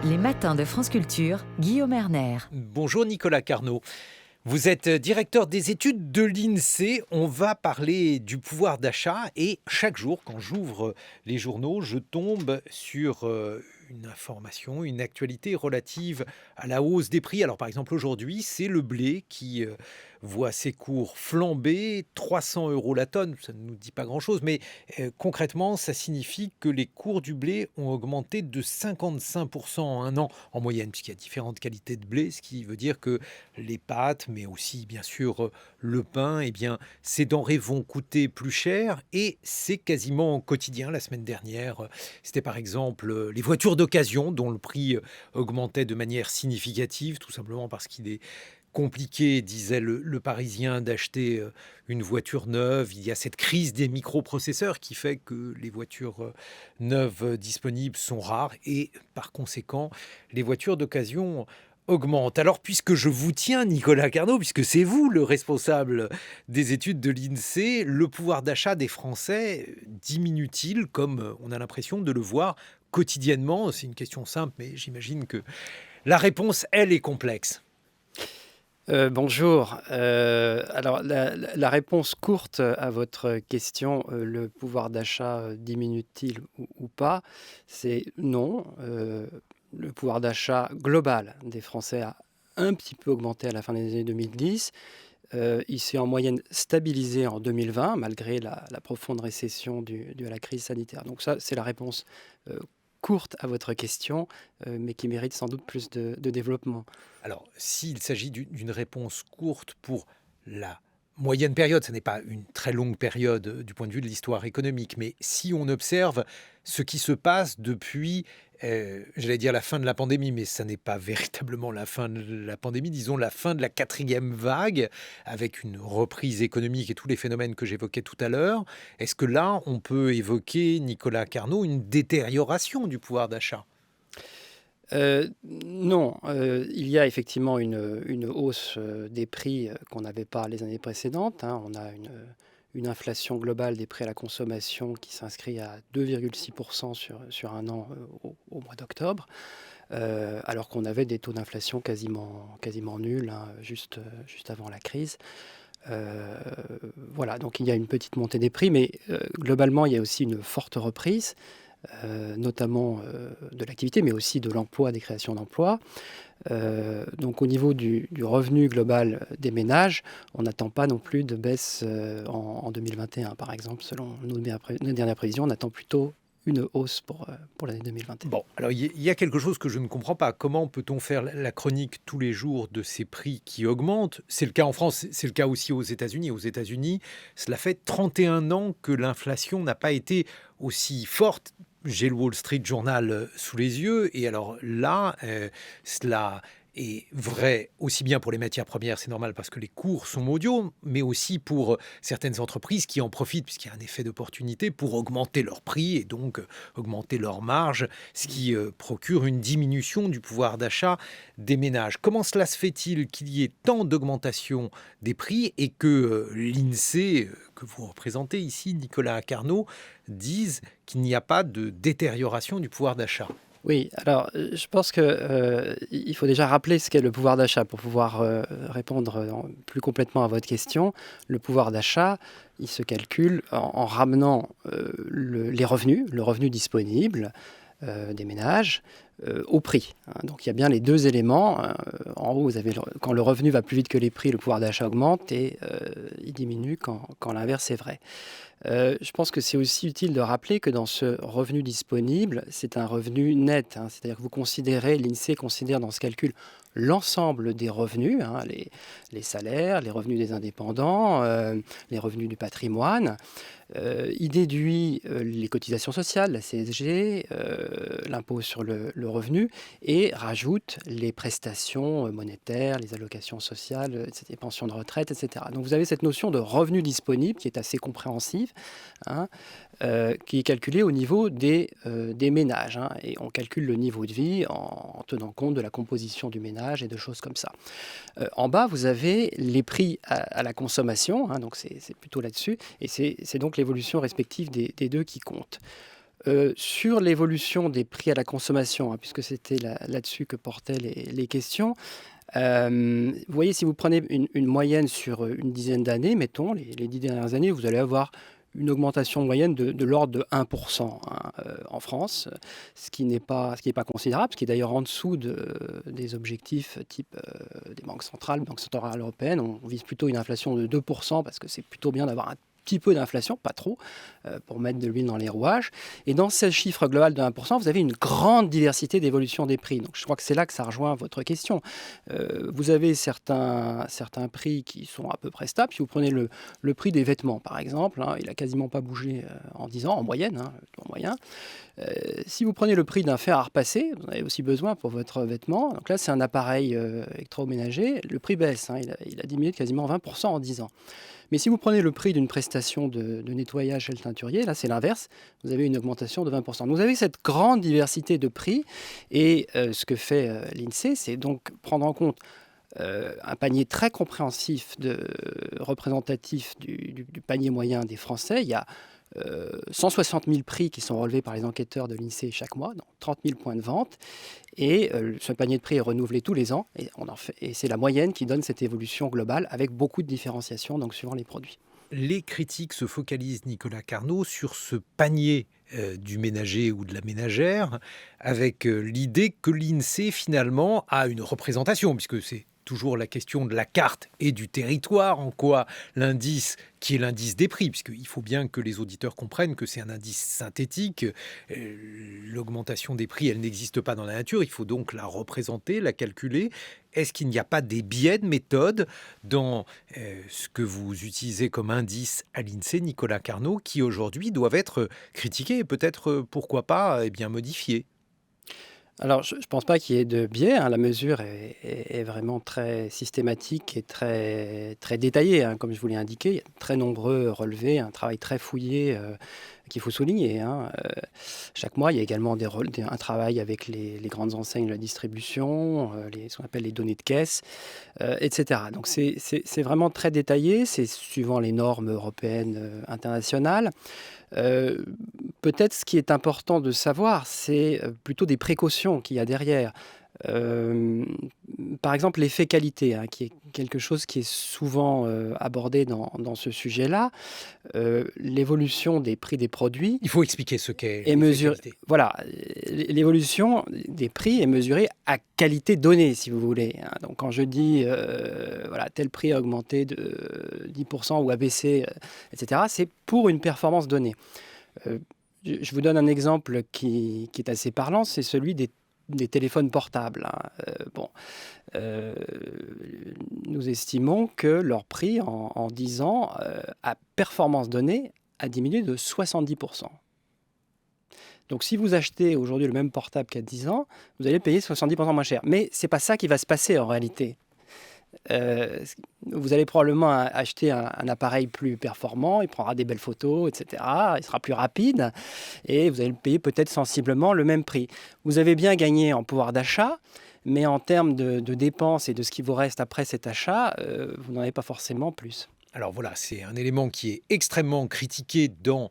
Les matins de France Culture, Guillaume Erner. Bonjour Nicolas Carnot. Vous êtes directeur des études de l'INSEE. On va parler du pouvoir d'achat et chaque jour, quand j'ouvre les journaux, je tombe sur une information, une actualité relative à la hausse des prix. Alors par exemple aujourd'hui, c'est le blé qui voit ses cours flamber, 300 € la tonne. Ça ne nous dit pas grand-chose, mais concrètement, ça signifie que les cours du blé ont augmenté de 55% en un an en moyenne, puisqu'il y a différentes qualités de blé, ce qui veut dire que les pâtes, mais aussi bien sûr le pain, eh bien, ces denrées vont coûter plus cher et c'est quasiment quotidien. La semaine dernière, c'était par exemple les voitures d'occasion dont le prix augmentait de manière significative, tout simplement parce qu'il est compliqué, disait le Parisien, d'acheter une voiture neuve. Il y a cette crise des microprocesseurs qui fait que les voitures neuves disponibles sont rares et par conséquent, les voitures d'occasion augmente. Alors, puisque je vous tiens, Nicolas Carnot, puisque c'est vous le responsable des études de l'INSEE, le pouvoir d'achat des Français diminue-t-il, comme on a l'impression de le voir quotidiennement? C'est une question simple, mais j'imagine que la réponse, elle, est complexe. Bonjour. Alors la réponse courte à votre question, le pouvoir d'achat diminue-t-il ou pas? C'est non. Le pouvoir d'achat global des Français a un petit peu augmenté à la fin des années 2010. Il s'est en moyenne stabilisé en 2020, malgré la profonde récession due à la crise sanitaire. Donc ça, c'est la réponse courte à votre question, mais qui mérite sans doute plus de développement. Alors, s'il s'agit d'une réponse courte pour la moyenne période, ce n'est pas une très longue période du point de vue de l'histoire économique, mais si on observe ce qui se passe depuis, j'allais dire la fin de la pandémie, mais ça n'est pas véritablement la fin de la pandémie, disons la fin de la quatrième vague, avec une reprise économique et tous les phénomènes que j'évoquais tout à l'heure, est-ce que là, on peut évoquer, Nicolas Carnot, une détérioration du pouvoir d'achat ? Non, il y a effectivement une hausse des prix qu'on n'avait pas les années précédentes, hein. On a une inflation globale des prix à la consommation qui s'inscrit à 2,6% sur un an au mois d'octobre, alors qu'on avait des taux d'inflation quasiment nuls, hein, juste avant la crise. Voilà, donc il y a une petite montée des prix, mais globalement, il y a aussi une forte reprise. Notamment de l'activité, mais aussi de l'emploi, des créations d'emplois. Donc au niveau du revenu global des ménages, on n'attend pas non plus de baisse en 2021, par exemple. Selon nos dernières prévisions, on attend plutôt une hausse pour l'année 2021. Bon, alors il y a quelque chose que je ne comprends pas. Comment peut-on faire la chronique tous les jours de ces prix qui augmentent? C'est le cas en France, c'est le cas aussi aux États-Unis. Aux États-Unis, cela fait 31 ans que l'inflation n'a pas été aussi forte. J'ai le Wall Street Journal sous les yeux et alors là, cela est vrai aussi bien pour les matières premières, c'est normal parce que les cours sont mondiaux, mais aussi pour certaines entreprises qui en profitent puisqu'il y a un effet d'opportunité pour augmenter leurs prix et donc augmenter leurs marges, ce qui procure une diminution du pouvoir d'achat des ménages. Comment cela se fait-il qu'il y ait tant d'augmentation des prix et que l'INSEE, que vous représentez ici, Nicolas Carnot, dise qu'il n'y a pas de détérioration du pouvoir d'achat? Oui, alors je pense qu'il faut déjà rappeler ce qu'est le pouvoir d'achat pour pouvoir répondre plus complètement à votre question. Le pouvoir d'achat, il se calcule en ramenant les revenus, le revenu disponible des ménages au prix, hein. Donc il y a bien les deux éléments. En haut, vous avez quand le revenu va plus vite que les prix, le pouvoir d'achat augmente et il diminue quand l'inverse est vrai. Je pense que c'est aussi utile de rappeler que dans ce revenu disponible, c'est un revenu net, hein. C'est-à-dire que l'INSEE considère dans ce calcul l'ensemble des revenus, hein, les salaires, les revenus des indépendants, les revenus du patrimoine. Il déduit les cotisations sociales, la CSG, l'impôt sur le revenu, et rajoute les prestations monétaires, les allocations sociales, les pensions de retraite, etc. Donc vous avez cette notion de revenu disponible qui est assez compréhensive, hein, qui est calculée au niveau des ménages, hein, et on calcule le niveau de vie en tenant compte de la composition du ménage et de choses comme ça. En bas, vous avez les prix à la consommation, hein, donc c'est plutôt là-dessus, et c'est donc l'évolution respective des deux qui compte. Sur l'évolution des prix à la consommation, hein, puisque c'était là-dessus que portaient les questions, vous voyez, si vous prenez une moyenne sur une dizaine d'années, mettons, les 10 dernières années, vous allez avoir une augmentation moyenne de l'ordre de 1% hein, en France, ce qui est pas considérable, ce qui est d'ailleurs en dessous des objectifs type des banques centrales, Banque centrale européenne. On vise plutôt une inflation de 2% parce que c'est plutôt bien d'avoir un petit peu d'inflation, pas trop, pour mettre de l'huile dans les rouages. Et dans ce chiffre global de 1%, vous avez une grande diversité d'évolution des prix. Donc je crois que c'est là que ça rejoint votre question. Vous avez certains prix qui sont à peu près stables. Si vous prenez le prix des vêtements, par exemple, hein, il n'a quasiment pas bougé en 10 ans, en moyenne. Hein, en moyen. Si vous prenez le prix d'un fer à repasser, vous en avez aussi besoin pour votre vêtement. Donc là, c'est un appareil électroménager. Le prix baisse. Hein, il a diminué de quasiment 20% en 10 ans. Mais si vous prenez le prix d'une prestation de nettoyage chez le teinturier, là c'est l'inverse, vous avez une augmentation de 20%. Donc vous avez cette grande diversité de prix et ce que fait l'INSEE, c'est donc prendre en compte un panier très compréhensif, représentatif du panier moyen des Français. Il y a 160 000 prix qui sont relevés par les enquêteurs de l'INSEE chaque mois, donc 30 000 points de vente. Et ce panier de prix est renouvelé tous les ans. Et c'est la moyenne qui donne cette évolution globale avec beaucoup de différenciation donc, suivant les produits. Les critiques se focalisent, Nicolas Carnot, sur ce panier du ménager ou de la ménagère, avec l'idée que l'INSEE finalement a une représentation, puisque c'est toujours la question de la carte et du territoire, en quoi l'indice, qui est l'indice des prix, puisqu'il faut bien que les auditeurs comprennent que c'est un indice synthétique, l'augmentation des prix, elle n'existe pas dans la nature, il faut donc la représenter, la calculer. Est-ce qu'il n'y a pas des biais de méthode dans ce que vous utilisez comme indice à l'INSEE, Nicolas Carnot, qui aujourd'hui doivent être critiqués et peut-être, pourquoi pas, modifiés? Alors, je ne pense pas qu'il y ait de biais. Hein. La mesure est vraiment très systématique et très, très détaillée. Hein. Comme je vous l'ai indiqué, il y a de très nombreux relevés, un travail très fouillé qu'il faut souligner. Hein. Chaque mois, il y a également un travail avec les grandes enseignes de la distribution, ce qu'on appelle les données de caisse, etc. Donc, c'est vraiment très détaillé. C'est suivant les normes européennes, internationales. Peut-être ce qui est important de savoir, c'est plutôt des précautions qu'il y a derrière. Euh, Par exemple, l'effet qualité, hein, qui est quelque chose qui est souvent abordé dans ce sujet-là. L'évolution des prix des produits Il faut expliquer ce qu'est est mesurée. l'effet qualité. Voilà, l'évolution des prix est mesurée à qualité donnée, si vous voulez. Hein. Donc, quand je dis voilà, tel prix a augmenté de 10% ou a baissé, etc., c'est pour une performance donnée. Je vous donne un exemple qui est assez parlant, c'est celui des téléphones portables. Hein. Nous estimons que leur prix en 10 ans, à performance donnée, a diminué de 70%. Donc si vous achetez aujourd'hui le même portable qu'il y a 10 ans, vous allez payer 70% moins cher. Mais ce n'est pas ça qui va se passer en réalité. Vous allez probablement acheter un appareil plus performant, il prendra des belles photos, etc. Il sera plus rapide et vous allez le payer peut-être sensiblement le même prix. Vous avez bien gagné en pouvoir d'achat, mais en termes de dépenses et de ce qui vous reste après cet achat, vous n'en avez pas forcément plus. Alors voilà, c'est un élément qui est extrêmement critiqué dans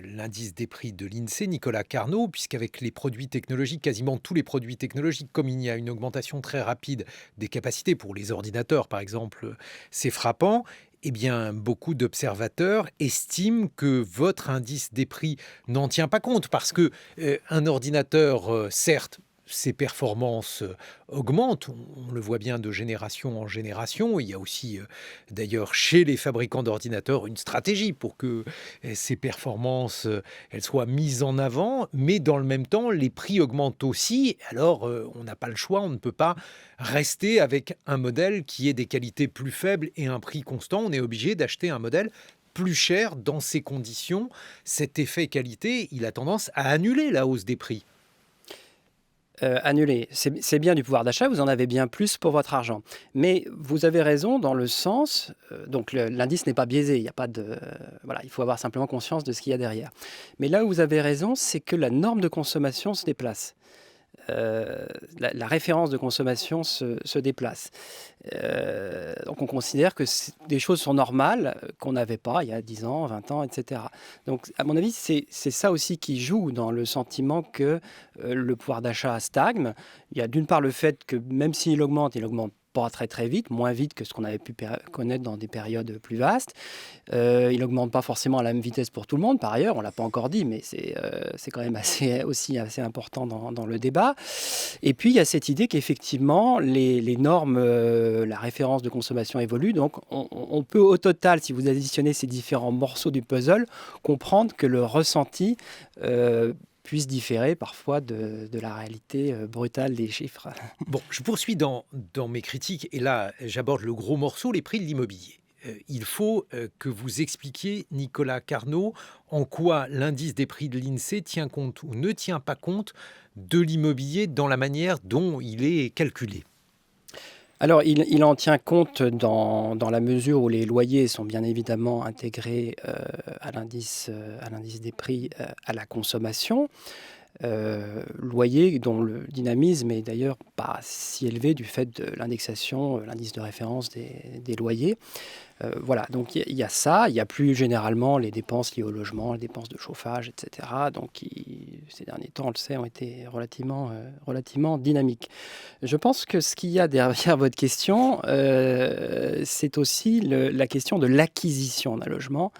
l'indice des prix de l'INSEE, Nicolas Carnot, puisqu'avec les produits technologiques, quasiment tous les produits technologiques, comme il y a une augmentation très rapide des capacités pour les ordinateurs, par exemple, c'est frappant. Eh bien, beaucoup d'observateurs estiment que votre indice des prix n'en tient pas compte, parce que un ordinateur, certes, ses performances augmentent, on le voit bien de génération en génération. Il y a aussi d'ailleurs chez les fabricants d'ordinateurs une stratégie pour que ces performances elles soient mises en avant, mais dans le même temps les prix augmentent aussi. Alors on n'a pas le choix, on ne peut pas rester avec un modèle qui ait des qualités plus faibles et un prix constant. On est obligé d'acheter un modèle plus cher dans ces conditions. Cet effet qualité, il a tendance à annuler la hausse des prix. Annuler, c'est bien du pouvoir d'achat, vous en avez bien plus pour votre argent. Mais vous avez raison dans le sens, donc l'indice n'est pas biaisé, il y a pas de, voilà, il faut avoir simplement conscience de ce qu'il y a derrière. Mais là où vous avez raison, c'est que la norme de consommation se déplace. la référence de consommation se déplace. Donc on considère que des choses sont normales qu'on n'avait pas il y a 10 ans, 20 ans, etc. Donc à mon avis, c'est ça aussi qui joue dans le sentiment que le pouvoir d'achat stagne. Il y a d'une part le fait que même s'il augmente, il augmente pas très très vite, moins vite que ce qu'on avait pu connaître dans des périodes plus vastes. Il n'augmente pas forcément à la même vitesse pour tout le monde, par ailleurs, on ne l'a pas encore dit, mais c'est quand même aussi assez important dans le débat. Et puis il y a cette idée qu'effectivement, les normes, la référence de consommation évolue, donc on peut au total, si vous additionnez ces différents morceaux du puzzle, comprendre que le ressenti puisse différer parfois de la réalité brutale des chiffres. Bon, je poursuis dans mes critiques, et là, j'aborde le gros morceau, les prix de l'immobilier. Il faut que vous expliquiez, Nicolas Carnot, en quoi l'indice des prix de l'INSEE tient compte ou ne tient pas compte de l'immobilier dans la manière dont il est calculé. Alors, il en tient compte dans la mesure où les loyers sont bien évidemment intégrés à l'indice des prix à la consommation. Loyer dont le dynamisme est d'ailleurs pas si élevé du fait de l'indexation, l'indice de référence des loyers. Voilà, donc il y a ça, il y a plus généralement les dépenses liées au logement, les dépenses de chauffage, etc. Donc ces derniers temps, on le sait, ont été relativement dynamiques. Je pense que ce qu'il y a derrière votre question, c'est aussi la question de l'acquisition d'un logement.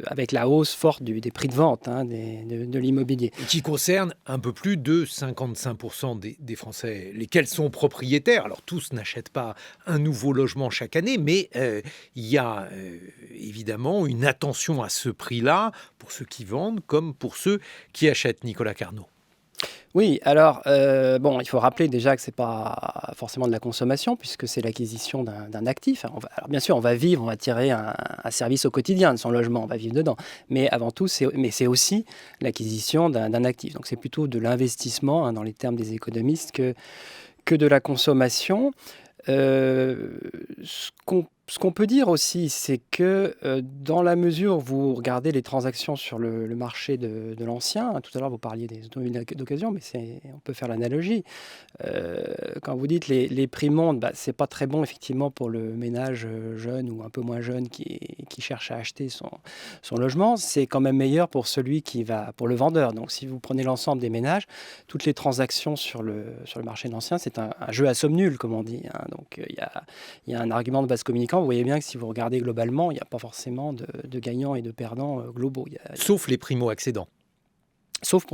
Avec la hausse forte des prix de vente de l'immobilier. Et qui concerne un peu plus de 55% des Français, lesquels sont propriétaires. Alors tous n'achètent pas un nouveau logement chaque année, mais il y a évidemment une attention à ce prix-là pour ceux qui vendent comme pour ceux qui achètent, Nicolas Carnot. Oui, alors, il faut rappeler déjà que ce n'est pas forcément de la consommation, puisque c'est l'acquisition d'un actif. Alors, bien sûr, on va vivre, on va tirer un service au quotidien de son logement, on va vivre dedans. Mais avant tout, c'est aussi l'acquisition d'un actif. Donc, c'est plutôt de l'investissement, dans les termes des économistes, que de la consommation. Ce qu'on peut dire aussi, c'est que dans la mesure où vous regardez les transactions sur le marché de l'ancien, tout à l'heure vous parliez des automobiles d'occasion, mais on peut faire l'analogie. Quand vous dites les prix montent, c'est pas très bon effectivement pour le ménage jeune ou un peu moins jeune qui cherche à acheter son logement. C'est quand même meilleur pour celui pour le vendeur. Donc si vous prenez l'ensemble des ménages, toutes les transactions sur le marché de l'ancien, c'est un jeu à somme nulle, comme on dit. Donc il y a un argument de base communicant. Vous voyez bien que si vous regardez globalement, il n'y a pas forcément de gagnants et de perdants globaux. Sauf les primo-accédants. Sauf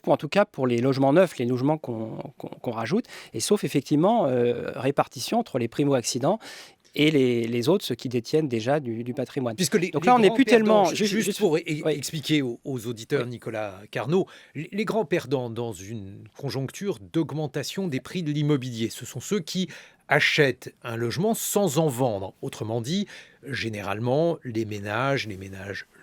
en tout cas pour les logements neufs, les logements qu'on rajoute, et sauf effectivement répartition entre les primo-accédants et les autres, ceux qui détiennent déjà du patrimoine. Donc là, on n'est plus tellement... Juste pour expliquer aux auditeurs, Nicolas Carnot, les grands perdants dans une conjoncture d'augmentation des prix de l'immobilier, ce sont ceux qui achètent un logement sans en vendre. Autrement dit, généralement, les ménages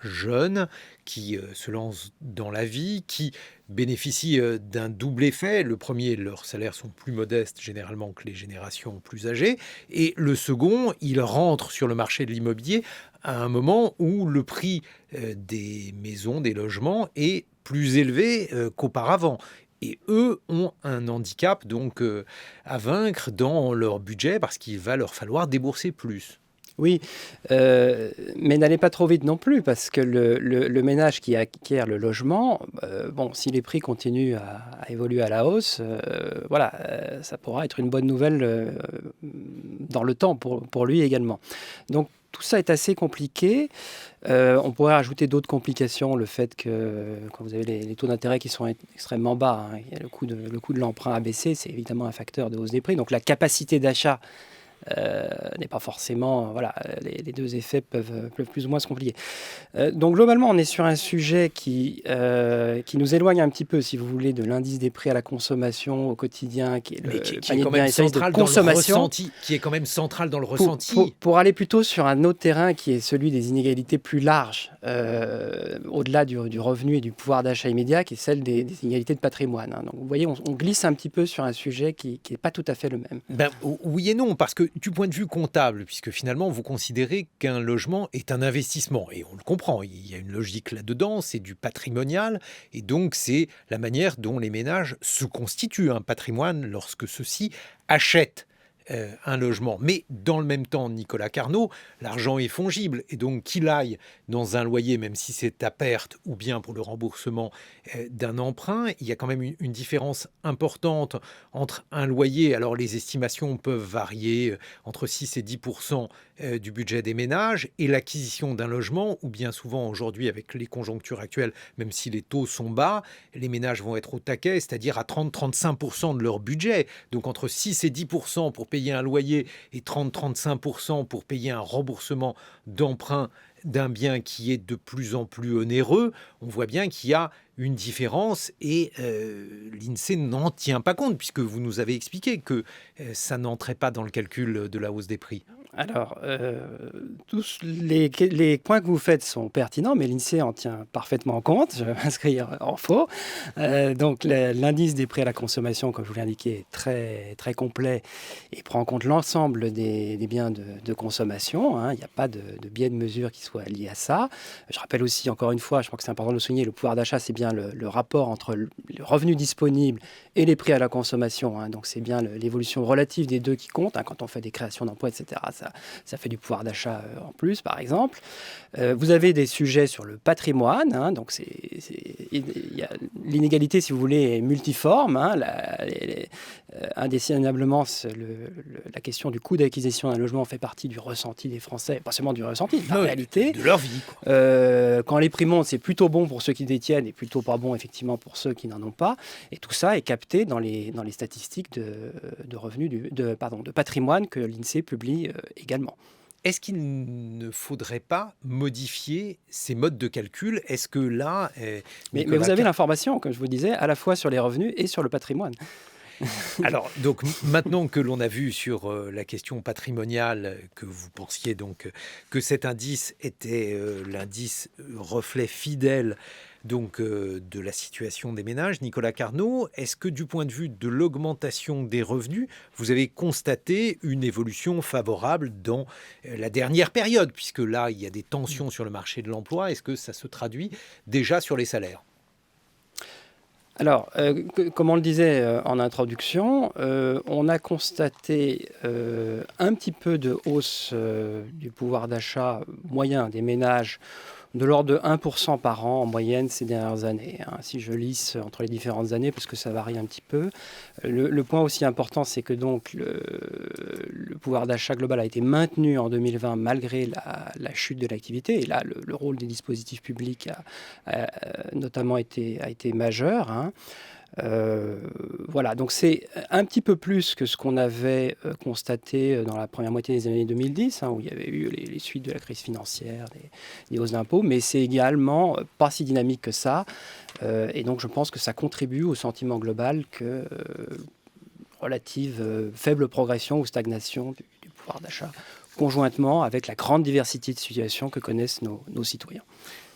jeunes qui se lancent dans la vie, qui bénéficient d'un double effet. Le premier, leurs salaires sont plus modestes généralement que les générations plus âgées. Et le second, ils rentrent sur le marché de l'immobilier à un moment où le prix des maisons, des logements est plus élevé qu'auparavant. Et eux ont un handicap donc à vaincre dans leur budget parce qu'il va leur falloir débourser plus. Oui, mais n'allez pas trop vite non plus, parce que le ménage qui acquiert le logement, si les prix continuent à évoluer à la hausse, ça pourra être une bonne nouvelle dans le temps pour lui également. Donc tout ça est assez compliqué. On pourrait rajouter d'autres complications, le fait que quand vous avez les taux d'intérêt qui sont extrêmement bas, le coût de l'emprunt a baissé, c'est évidemment un facteur de hausse des prix. Donc la capacité d'achat n'est pas forcément... les deux effets peuvent plus ou moins se compliquer. Donc globalement, on est sur un sujet qui nous éloigne un petit peu, si vous voulez, de l'indice des prix à la consommation au quotidien, qui est qui est quand même central dans le ressenti. Pour aller plutôt sur un autre terrain qui est celui des inégalités plus larges, au-delà du revenu et du pouvoir d'achat immédiat, qui est celle des inégalités de patrimoine. Donc vous voyez, on glisse un petit peu sur un sujet qui n'est pas tout à fait le même. Oui et non, parce que du point de vue comptable, puisque finalement vous considérez qu'un logement est un investissement, et on le comprend, il y a une logique là-dedans, c'est du patrimonial, et donc c'est la manière dont les ménages se constituent un patrimoine lorsque ceux-ci achètent un logement. Mais dans le même temps, Nicolas Carnot, l'argent est fongible, et donc qu'il aille dans un loyer, même si c'est à perte, ou bien pour le remboursement d'un emprunt, il y a quand même une différence importante entre un loyer. Alors les estimations peuvent varier entre 6 et 10% du budget des ménages, et l'acquisition d'un logement, ou bien souvent aujourd'hui avec les conjonctures actuelles, même si les taux sont bas, les ménages vont être au taquet, c'est-à-dire à 30-35% de leur budget. Donc entre 6 et 10% pour payer un loyer et 30-35% pour payer un remboursement d'emprunt d'un bien qui est de plus en plus onéreux, on voit bien qu'il y a une différence, et l'INSEE n'en tient pas compte, puisque vous nous avez expliqué que ça n'entrait pas dans le calcul de la hausse des prix. Alors, tous les points que vous faites sont pertinents, mais l'INSEE en tient parfaitement compte. Je vais m'inscrire en faux. Donc, l'indice des prix à la consommation, comme je vous l'ai indiqué, est très, très complet et prend en compte l'ensemble des biens de consommation. Hein. Il n'y a pas de biais de mesure qui soit lié à ça. Je rappelle aussi, encore une fois, je crois que c'est important de le souligner, le pouvoir d'achat, c'est bien le rapport entre le revenu disponible et les prix à la consommation. Hein. Donc, c'est bien l'évolution relative des deux qui compte. Hein, quand on fait des créations d'emplois, etc., ça fait du pouvoir d'achat en plus, par exemple. Vous avez des sujets sur le patrimoine. Hein, donc, l'inégalité, si vous voulez, est multiforme. Hein, indéniablement, la question du coût d'acquisition d'un logement fait partie du ressenti des Français. Pas seulement du ressenti, de la réalité. De leur vie, quoi. Quand les prix montent, c'est plutôt bon pour ceux qui détiennent et plutôt pas bon, effectivement, pour ceux qui n'en ont pas. Et tout ça est capté dans les statistiques de revenus, de patrimoine que l'INSEE publie également. Est-ce qu'il ne faudrait pas modifier ces modes de calcul? Est-ce que là... Mais vous avez l'information, comme je vous disais, à la fois sur les revenus et sur le patrimoine. Alors, donc, maintenant que l'on a vu sur la question patrimoniale, que vous pensiez donc que cet indice était l'indice reflet fidèle donc de la situation des ménages, Nicolas Carnot, est-ce que du point de vue de l'augmentation des revenus, vous avez constaté une évolution favorable dans la dernière période, puisque là, il y a des tensions sur le marché de l'emploi? Est-ce que ça se traduit déjà sur les salaires? Alors, comme on le disait en introduction, on a constaté un petit peu de hausse du pouvoir d'achat moyen des ménages de l'ordre de 1% par an en moyenne ces dernières années. Hein, si je lisse entre les différentes années, parce que ça varie un petit peu. Le point aussi important, c'est que donc le pouvoir d'achat global a été maintenu en 2020 malgré la chute de l'activité. Et là, le rôle des dispositifs publics a notamment a été majeur. Hein. Voilà, donc c'est un petit peu plus que ce qu'on avait constaté dans la première moitié des années 2010, hein, où il y avait eu les suites de la crise financière, des hausses d'impôts, mais c'est également pas si dynamique que ça. Et donc je pense que ça contribue au sentiment global que relative faible progression ou stagnation du pouvoir d'achat, conjointement avec la grande diversité de situations que connaissent nos citoyens.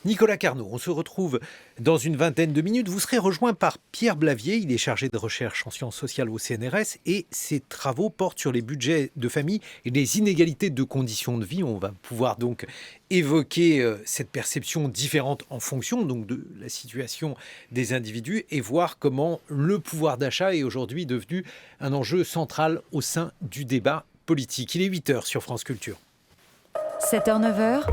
Nicolas Carnot, on se retrouve dans une vingtaine de minutes. Vous serez rejoint par Pierre Blavier, il est chargé de recherche en sciences sociales au CNRS et ses travaux portent sur les budgets de famille et les inégalités de conditions de vie. On va pouvoir donc évoquer cette perception différente en fonction donc de la situation des individus et voir comment le pouvoir d'achat est aujourd'hui devenu un enjeu central au sein du débat politique. Il est 8h sur France Culture. 7h, 9h.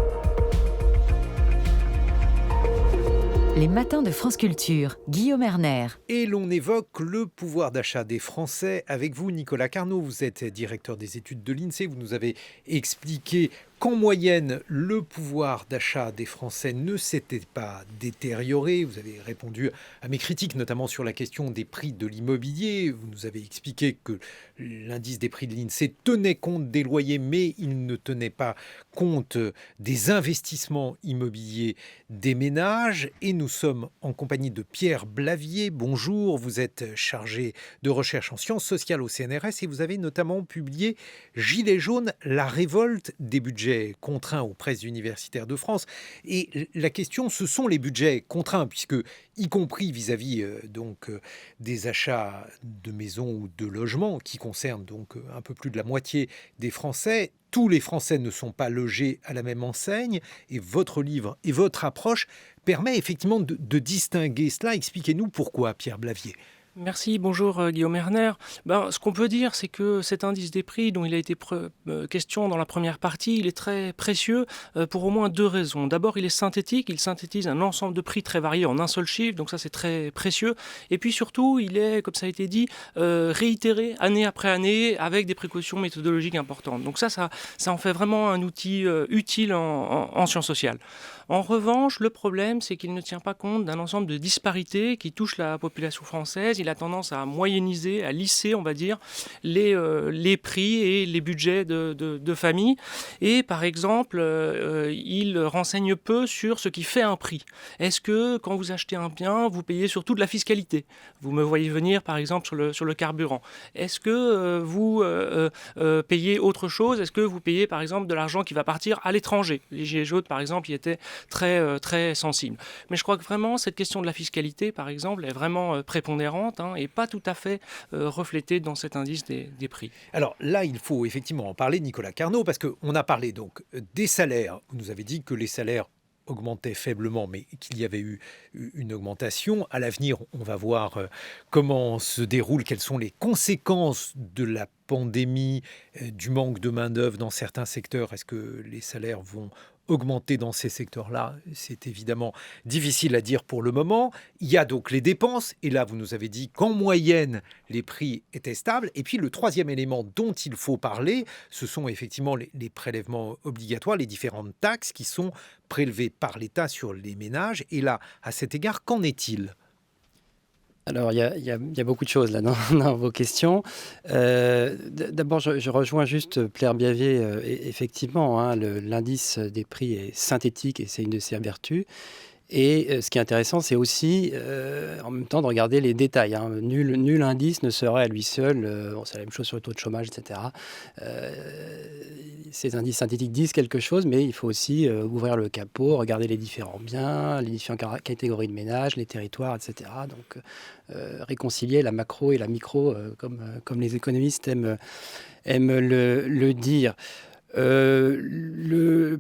Les matins de France Culture, Guillaume Erner. Et l'on évoque le pouvoir d'achat des Français avec vous, Nicolas Carnot. Vous êtes directeur des études de l'INSEE. Vous nous avez expliqué qu'en moyenne, le pouvoir d'achat des Français ne s'était pas détérioré. Vous avez répondu à mes critiques, notamment sur la question des prix de l'immobilier. Vous nous avez expliqué que l'indice des prix de l'INSEE tenait compte des loyers, mais il ne tenait pas compte des investissements immobiliers des ménages. Et nous sommes en compagnie de Pierre Blavier. Bonjour, vous êtes chargé de recherche en sciences sociales au CNRS et vous avez notamment publié « Gilets jaunes, la révolte des budgets budget contraint aux presses universitaires de France. Et la question, ce sont les budgets contraints, puisque, y compris vis-à-vis des achats de maisons ou de logements, qui concernent donc un peu plus de la moitié des Français, tous les Français ne sont pas logés à la même enseigne, et votre livre et votre approche permet effectivement de distinguer cela. Expliquez-nous pourquoi, Pierre Blavier. Merci, bonjour Guillaume Erner. Ce qu'on peut dire, c'est que cet indice des prix dont il a été question dans la première partie, il est très précieux pour au moins deux raisons. D'abord, il est synthétique, il synthétise un ensemble de prix très variés en un seul chiffre, donc ça c'est très précieux. Et puis surtout, il est, comme ça a été dit, réitéré année après année avec des précautions méthodologiques importantes. Donc ça en fait vraiment un outil utile en sciences sociales. En revanche, le problème, c'est qu'il ne tient pas compte d'un ensemble de disparités qui touchent la population française. Il a tendance à moyenniser, à lisser, on va dire, les prix et les budgets de famille. Et par exemple, il renseigne peu sur ce qui fait un prix. Est-ce que quand vous achetez un bien, vous payez surtout de la fiscalité ? Vous me voyez venir, par exemple, sur le carburant. Est-ce que vous payez autre chose ? Est-ce que vous payez, par exemple, de l'argent qui va partir à l'étranger ? Les Gilets jaunes, par exemple, y étaient très sensible. Mais je crois que vraiment, cette question de la fiscalité, par exemple, est vraiment prépondérante et pas tout à fait reflétée dans cet indice des prix. Alors là, il faut effectivement en parler, Nicolas Carnot, parce qu'on a parlé donc des salaires. Vous nous avez dit que les salaires augmentait faiblement, mais qu'il y avait eu une augmentation. À l'avenir, on va voir comment se déroule, quelles sont les conséquences de la pandémie, du manque de main-d'œuvre dans certains secteurs. Est-ce que les salaires vont augmenter dans ces secteurs-là? C'est évidemment difficile à dire pour le moment. Il y a donc les dépenses, et là, vous nous avez dit qu'en moyenne, les prix étaient stables. Et puis, le troisième élément dont il faut parler, ce sont effectivement les prélèvements obligatoires, les différentes taxes qui sont prélevées par l'État sur les ménages. Et là, à cet égard, qu'en est-il ? Alors, il y a beaucoup de choses là dans vos questions. D'abord, je rejoins juste Pierre Blavier. Effectivement, l'indice des prix est synthétique et c'est une de ses vertus. Et ce qui est intéressant, c'est aussi en même temps de regarder les détails. Nul indice ne serait à lui seul. C'est la même chose sur le taux de chômage, etc. Ces indices synthétiques disent quelque chose, mais il faut aussi ouvrir le capot, regarder les différents biens, les différentes catégories de ménages, les territoires, etc. Donc réconcilier la macro et la micro, comme les économistes aiment le dire. Le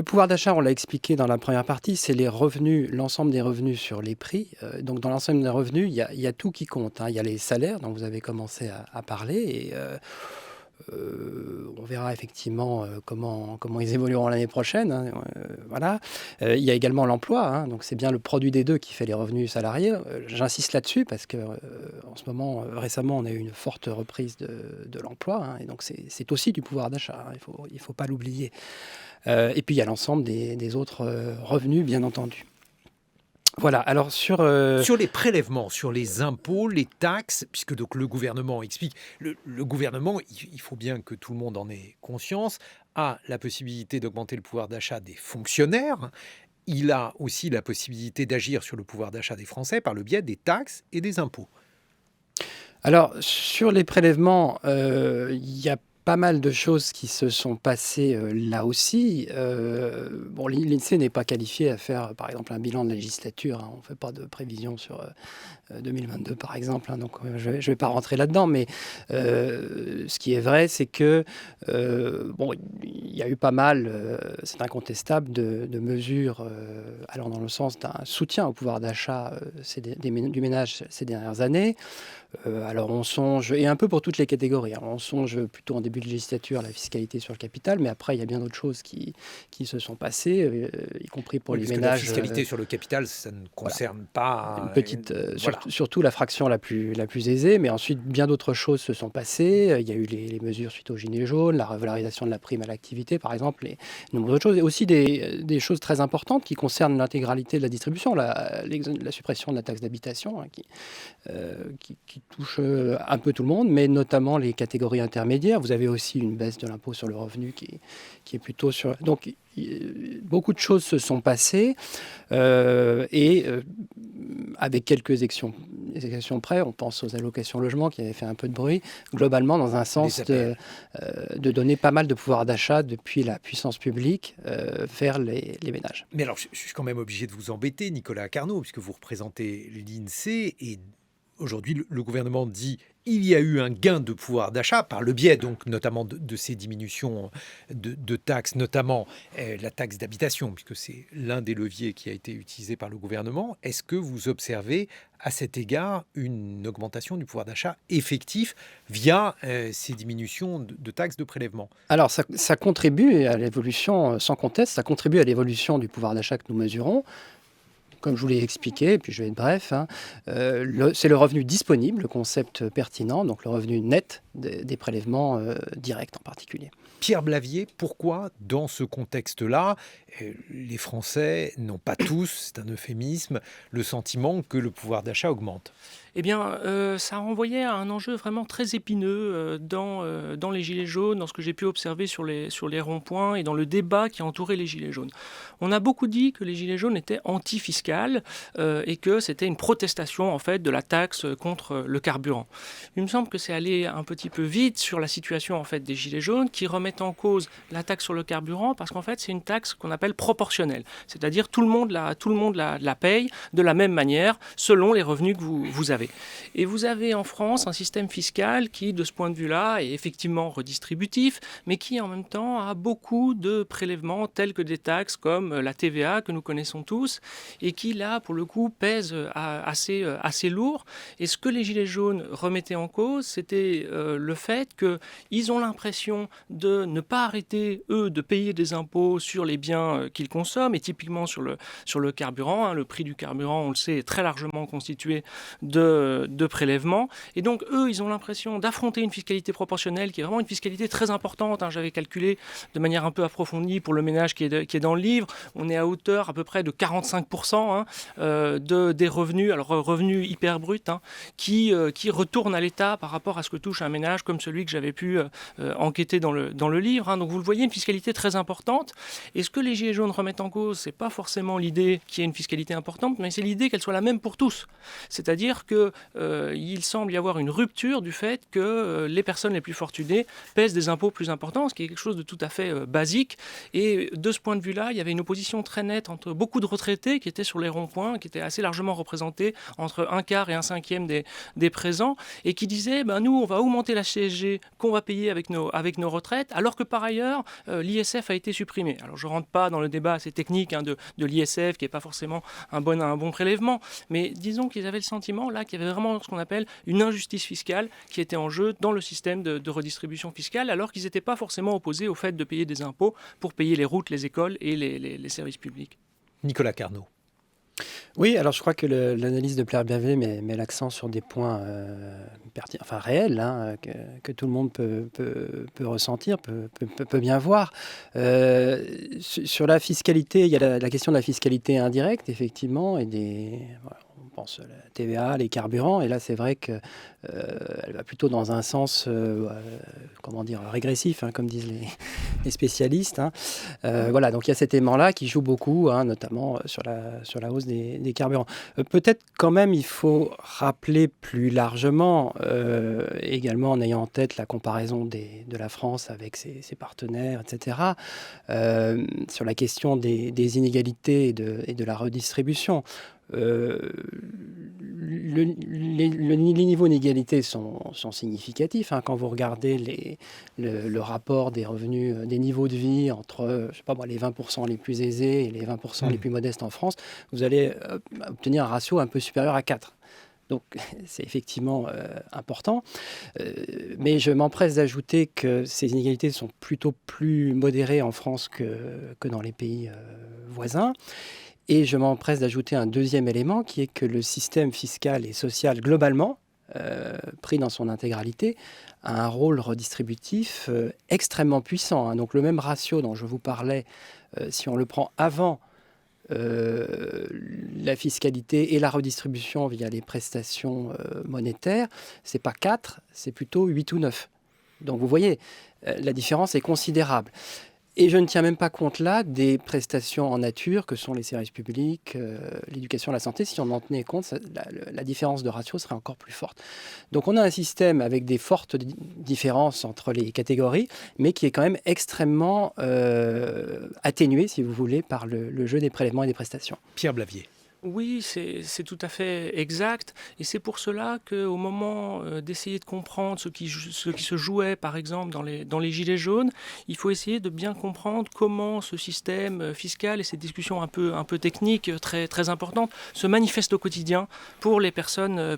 pouvoir d'achat, on l'a expliqué dans la première partie, c'est les revenus, l'ensemble des revenus sur les prix. Donc dans l'ensemble des revenus, il y a tout qui compte. Il y a les salaires dont vous avez commencé à parler et on verra effectivement comment ils évolueront l'année prochaine. Voilà. Il y a également l'emploi. Donc c'est bien le produit des deux qui fait les revenus salariés. J'insiste là-dessus parce que en ce moment, récemment, on a eu une forte reprise de l'emploi. Et donc c'est aussi du pouvoir d'achat. Il faut pas l'oublier. Et puis il y a l'ensemble des autres revenus, bien entendu. Voilà, alors sur les prélèvements, sur les impôts, les taxes, puisque donc le gouvernement explique, le gouvernement, il faut bien que tout le monde en ait conscience, a la possibilité d'augmenter le pouvoir d'achat des fonctionnaires. Il a aussi la possibilité d'agir sur le pouvoir d'achat des Français par le biais des taxes et des impôts. Alors, sur les prélèvements, il y a pas mal de choses qui se sont passées là aussi. L'INSEE n'est pas qualifié à faire, par exemple, un bilan de la législature. On ne fait pas de prévision sur 2022, par exemple. Donc, je ne vais pas rentrer là-dedans. Mais ce qui est vrai, c'est que il y a eu pas mal, c'est incontestable, de mesures allant dans le sens d'un soutien au pouvoir d'achat du ménage ces dernières années. Alors on songe, et un peu pour toutes les catégories, on songe plutôt en début de législature à la fiscalité sur le capital, mais après il y a bien d'autres choses qui se sont passées, y compris pour les ménages. La fiscalité sur le capital, ça ne concerne pas... Une petite, surtout la fraction la plus aisée, mais ensuite bien d'autres choses se sont passées. Il y a eu les mesures suite aux Gilets jaunes, la revalorisation de la prime à l'activité par exemple, et nombre d'autres choses, et aussi des choses très importantes qui concernent l'intégralité de la distribution, la suppression de la taxe d'habitation, qui touche un peu tout le monde, mais notamment les catégories intermédiaires. Vous avez avez aussi une baisse de l'impôt sur le revenu qui est plutôt sur... Donc, beaucoup de choses se sont passées avec quelques exceptions près, on pense aux allocations logement qui avaient fait un peu de bruit, globalement dans un sens de donner pas mal de pouvoir d'achat depuis la puissance publique vers les ménages. Mais alors, je suis quand même obligé de vous embêter, Nicolas Carnot, puisque vous représentez l'INSEE et aujourd'hui, le gouvernement dit il y a eu un gain de pouvoir d'achat par le biais donc notamment de ces diminutions de taxes, notamment la taxe d'habitation, puisque c'est l'un des leviers qui a été utilisé par le gouvernement. Est-ce que vous observez à cet égard une augmentation du pouvoir d'achat effectif via ces diminutions de taxes de prélèvement? Alors ça contribue à l'évolution, sans conteste, ça contribue à l'évolution du pouvoir d'achat que nous mesurons. Comme je vous l'ai expliqué, et puis je vais être bref, c'est le revenu disponible, le concept pertinent, donc le revenu net des prélèvements directs en particulier. Pierre Blavier, pourquoi dans ce contexte-là, les Français n'ont pas tous, c'est un euphémisme, le sentiment que le pouvoir d'achat augmente? Eh bien, ça renvoyait à un enjeu vraiment très épineux dans les Gilets jaunes, dans ce que j'ai pu observer sur les ronds-points et dans le débat qui entourait les Gilets jaunes. On a beaucoup dit que les Gilets jaunes étaient anti-fiscales et que c'était une protestation en fait de la taxe contre le carburant. Il me semble que c'est allé un petit peu vite sur la situation en fait des Gilets jaunes qui remettent en cause la taxe sur le carburant parce qu'en fait c'est une taxe qu'on appelle proportionnelle, c'est-à-dire tout le monde la paye de la même manière selon les revenus que vous avez. Et vous avez en France un système fiscal qui, de ce point de vue-là, est effectivement redistributif, mais qui en même temps a beaucoup de prélèvements tels que des taxes comme la TVA que nous connaissons tous, et qui là, pour le coup, pèse assez lourd. Et ce que les Gilets jaunes remettaient en cause, c'était le fait qu'ils ont l'impression de ne pas arrêter, eux, de payer des impôts sur les biens qu'ils consomment, et typiquement sur le carburant. Le prix du carburant, on le sait, est très largement constitué de prélèvements. Et donc, eux, ils ont l'impression d'affronter une fiscalité proportionnelle qui est vraiment une fiscalité très importante. J'avais calculé de manière un peu approfondie pour le ménage qui est dans le livre. On est à hauteur à peu près de 45% des revenus, alors revenus hyper bruts, qui retournent à l'État par rapport à ce que touche un ménage comme celui que j'avais pu enquêter dans le livre. Donc, vous le voyez, une fiscalité très importante. Et ce que les Gilets jaunes remettent en cause, c'est pas forcément l'idée qu'il y ait une fiscalité importante, mais c'est l'idée qu'elle soit la même pour tous. C'est-à-dire qu'il semble y avoir une rupture du fait que les personnes les plus fortunées pèsent des impôts plus importants, ce qui est quelque chose de tout à fait basique. Et de ce point de vue-là, il y avait une opposition très nette entre beaucoup de retraités qui étaient sur les ronds-points, qui étaient assez largement représentés, entre un quart et un cinquième des présents, et qui disaient nous, on va augmenter la CSG qu'on va payer avec nos retraites, alors que par ailleurs, l'ISF a été supprimé. Alors je ne rentre pas dans le débat assez technique de l'ISF, qui n'est pas forcément un bon prélèvement, mais disons qu'ils avaient le sentiment là qu'il y avait vraiment ce qu'on appelle une injustice fiscale qui était en jeu dans le système de redistribution fiscale, alors qu'ils n'étaient pas forcément opposés au fait de payer des impôts pour payer les routes, les écoles et les services publics. Nicolas Carnot. Oui, alors je crois que l'analyse de Pierre Blavier met l'accent sur des points réels, que tout le monde peut ressentir, peut bien voir. Sur la fiscalité, il y a la question de la fiscalité indirecte, effectivement, et on pense à la TVA, les carburants, et là c'est vrai qu'elle va plutôt dans un sens régressif, comme disent les spécialistes. Voilà, donc il y a cet élément-là qui joue beaucoup, notamment sur la hausse des carburants. Peut-être quand même il faut rappeler plus largement, également en ayant en tête la comparaison de la France avec ses partenaires, etc., sur la question des inégalités et de la redistribution. Les niveaux d'inégalité sont significatifs. Quand vous regardez le rapport des revenus, des niveaux de vie entre les 20% les plus aisés et les 20% les plus modestes en France, vous allez obtenir un ratio un peu supérieur à 4. Donc c'est effectivement important. Mais je m'empresse d'ajouter que ces inégalités sont plutôt plus modérées en France que dans les pays voisins. Et je m'empresse d'ajouter un deuxième élément qui est que le système fiscal et social globalement, pris dans son intégralité, a un rôle redistributif extrêmement puissant. Donc le même ratio dont je vous parlais, si on le prend avant la fiscalité et la redistribution via les prestations monétaires, c'est pas 4, c'est plutôt 8 ou 9. Donc vous voyez, la différence est considérable. Et je ne tiens même pas compte là des prestations en nature que sont les services publics, l'éducation, la santé. Si on en tenait compte, la différence de ratio serait encore plus forte. Donc on a un système avec des fortes différences entre les catégories, mais qui est quand même extrêmement atténué, si vous voulez, par le jeu des prélèvements et des prestations. Pierre Blavier. Oui, c'est tout à fait exact. Et c'est pour cela qu'au moment d'essayer de comprendre ce qui se jouait, par exemple, dans les Gilets jaunes, il faut essayer de bien comprendre comment ce système fiscal et ces discussions un peu techniques, très, très importantes, se manifestent au quotidien pour les personnes